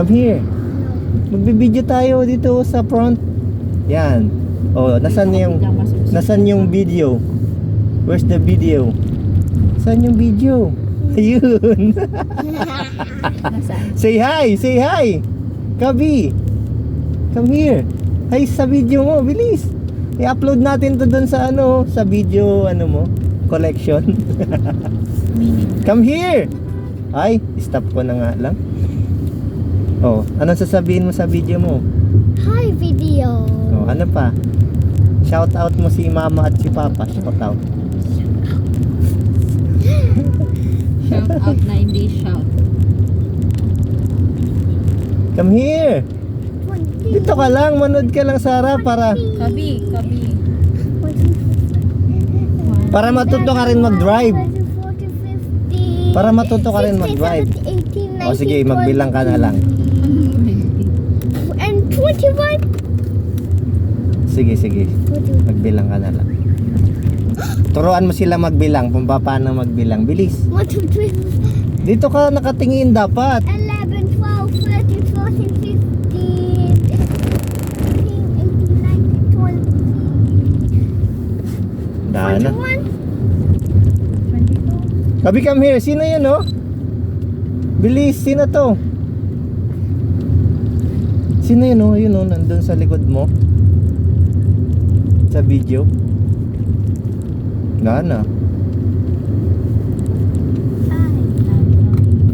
Come here. Magbibideo tayo dito sa front. Yan. Oh, nasan yung video? Where's the video? Saan yung video? Ayun. Say hi, say hi. Kabi. Come here. Hi sa video mo, bilis. I-upload natin to doon sa sa video mo, collection. Come here. Ay, stop ko na nga lang. Oh, anong sasabihin mo sa video mo? Hi video. Oh, ano pa? Shout out mo si mama at si papa. Shout out. Shout out na hindi shout. Come here. Dito ka lang, manood ka lang Sarah para Kabi. para matuto ka rin mag-drive. Para matuto ka rin mag-drive. O sige, magbilang ka na lang. And 21. Sige, sige. Magbilang ka na lang. Turuan mo sila magbilang, kung paano magbilang. Bilis. 1, 2, 3, Dito ka nakatingin dapat. 11, 12, 13, 14, 15, 16, 17, 18, 19, 20. Daan na. 22. 21. Kabi, come here. Sino yan, oh? Bilis, sino to? Sino yun, oh? Yun, oh, nandun sa likod mo. Sa video. Daan na.